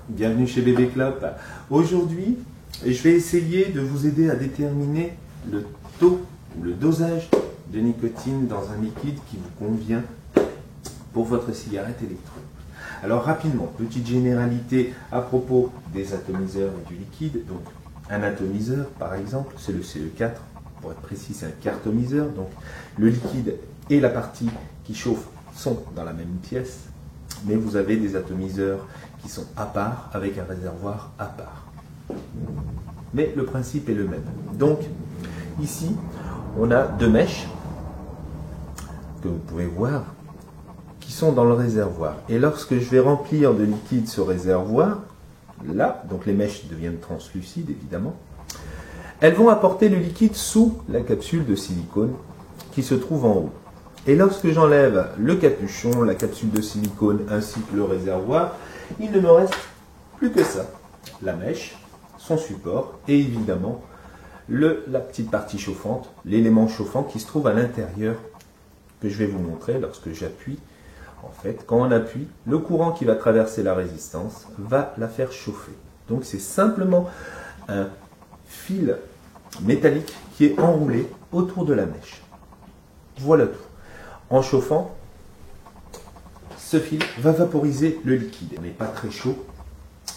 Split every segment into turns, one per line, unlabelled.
bienvenue chez Bébé Clope. Aujourd'hui, je vais essayer de vous aider à déterminer le taux ou le dosage de nicotine dans un liquide qui vous convient pour votre cigarette électronique. Alors rapidement, petite généralité à propos des atomiseurs et du liquide. Donc un atomiseur par exemple, c'est le CE4, pour être précis c'est un cartomiseur. Donc le liquide et la partie qui chauffe sont dans la même pièce, mais vous avez des atomiseurs qui sont à part avec un réservoir à part. Mais le principe est le même. Donc ici, on a deux mèches que vous pouvez voir qui sont dans le réservoir. Et lorsque je vais remplir de liquide ce réservoir, là, donc les mèches deviennent translucides évidemment, elles vont apporter le liquide sous la capsule de silicone qui se trouve en haut. Et lorsque j'enlève le capuchon, la capsule de silicone ainsi que le réservoir, il ne me reste plus que ça. La mèche, son support et évidemment la petite partie chauffante, l'élément chauffant qui se trouve à l'intérieur que je vais vous montrer lorsque j'appuie. En fait, quand on appuie, le courant qui va traverser la résistance va la faire chauffer. Donc c'est simplement un fil métallique qui est enroulé autour de la mèche. Voilà tout. En chauffant, ce fil va vaporiser le liquide. Il n'est pas très chaud,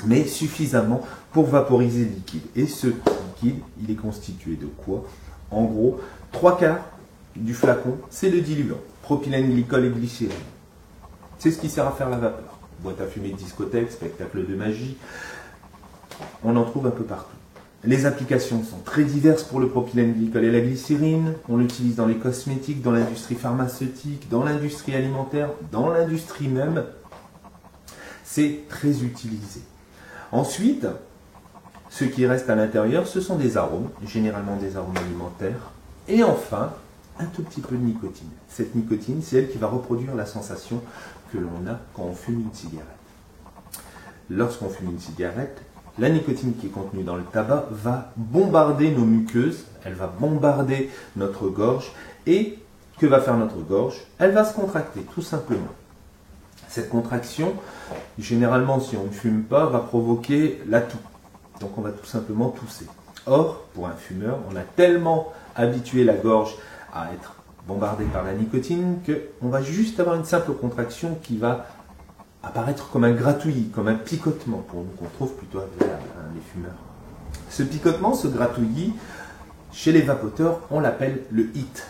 mais suffisamment pour vaporiser le liquide. Et ce liquide, il est constitué de quoi? En gros, 3/4 du flacon, c'est le diluant. Propylène, glycol et glycérine. C'est ce qui sert à faire la vapeur. Boîte à fumer de discothèque, spectacle de magie, on en trouve un peu partout. Les applications sont très diverses pour le propylène glycol et la glycérine. On l'utilise dans les cosmétiques, dans l'industrie pharmaceutique, dans l'industrie alimentaire, dans l'industrie même. C'est très utilisé. Ensuite, ce qui reste à l'intérieur, ce sont des arômes, généralement des arômes alimentaires. Et enfin, un tout petit peu de nicotine. Cette nicotine, c'est elle qui va reproduire la sensation que l'on a quand on fume une cigarette. Lorsqu'on fume une cigarette, la nicotine qui est contenue dans le tabac va bombarder nos muqueuses, elle va bombarder notre gorge. Et que va faire notre gorge? Elle va se contracter, tout simplement. Cette contraction, généralement, si on ne fume pas, va provoquer la toux. Donc on va tout simplement tousser. Or, pour un fumeur, on a tellement habitué la gorge à être bombardée par la nicotine qu'on va juste avoir une simple contraction qui va apparaître comme un gratouillis, comme un picotement, pour nous qu'on trouve plutôt agréable, les fumeurs. Ce picotement, ce gratouillis, chez les vapoteurs, on l'appelle le hit.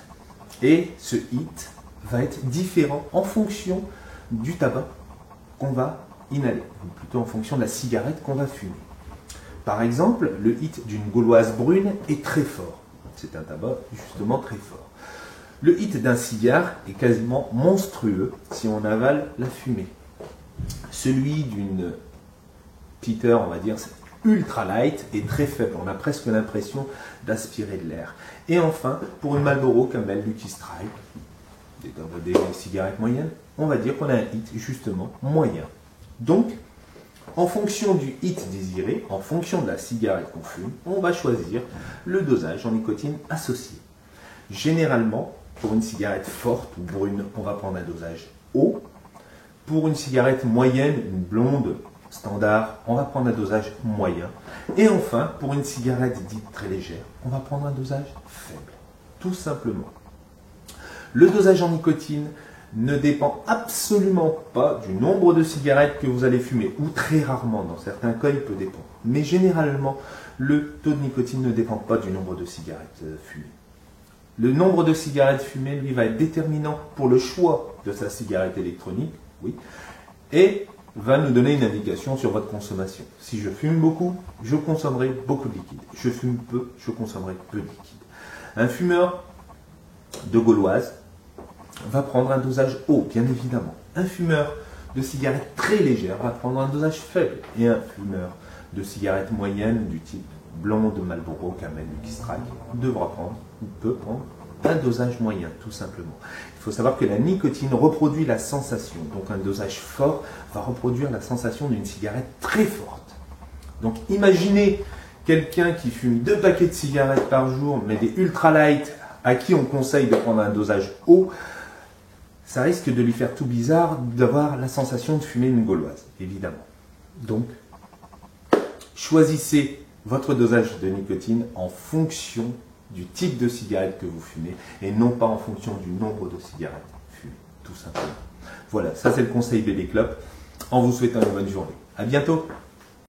Et ce hit va être différent en fonction du tabac qu'on va inhaler, ou plutôt en fonction de la cigarette qu'on va fumer. Par exemple, le hit d'une gauloise brune est très fort. C'est un tabac justement très fort. Le hit d'un cigare est quasiment monstrueux si on avale la fumée. Celui d'une Peter, on va dire, c'est ultra light et très faible. On a presque l'impression d'aspirer de l'air. Et enfin, pour une Marlboro Camel Lucky Strike, des cigarettes moyennes, on va dire qu'on a un hit justement moyen. Donc, en fonction du hit désiré, en fonction de la cigarette qu'on fume, on va choisir le dosage en nicotine associé. Généralement, pour une cigarette forte ou brune, on va prendre un dosage haut. Pour une cigarette moyenne, une blonde standard, on va prendre un dosage moyen. Et enfin, pour une cigarette dite très légère, on va prendre un dosage faible. Tout simplement. Le dosage en nicotine ne dépend absolument pas du nombre de cigarettes que vous allez fumer, ou très rarement, dans certains cas, il peut dépendre. Mais généralement, le taux de nicotine ne dépend pas du nombre de cigarettes fumées. Le nombre de cigarettes fumées, lui, va être déterminant pour le choix de sa cigarette électronique, oui, et va nous donner une indication sur votre consommation. Si je fume beaucoup, je consommerai beaucoup de liquide. Je fume peu, je consommerai peu de liquide. Un fumeur de gauloise va prendre un dosage haut, bien évidemment. Un fumeur de cigarettes très légères va prendre un dosage faible. Et un fumeur de cigarettes moyennes du type blonde, Marlboro, Camel, Lucky Strike devra prendre, ou peut prendre, un dosage moyen, tout simplement. Il faut savoir que la nicotine reproduit la sensation. Donc un dosage fort va reproduire la sensation d'une cigarette très forte. Donc imaginez quelqu'un qui fume 2 paquets de cigarettes par jour, mais des ultra light, à qui on conseille de prendre un dosage haut, ça risque de lui faire tout bizarre d'avoir la sensation de fumer une gauloise, évidemment. Donc, choisissez votre dosage de nicotine en fonction du type de cigarette que vous fumez et non pas en fonction du nombre de cigarettes fumées, tout simplement. Voilà, ça c'est le conseil Bébé Clope, en vous souhaitant une bonne journée. À bientôt!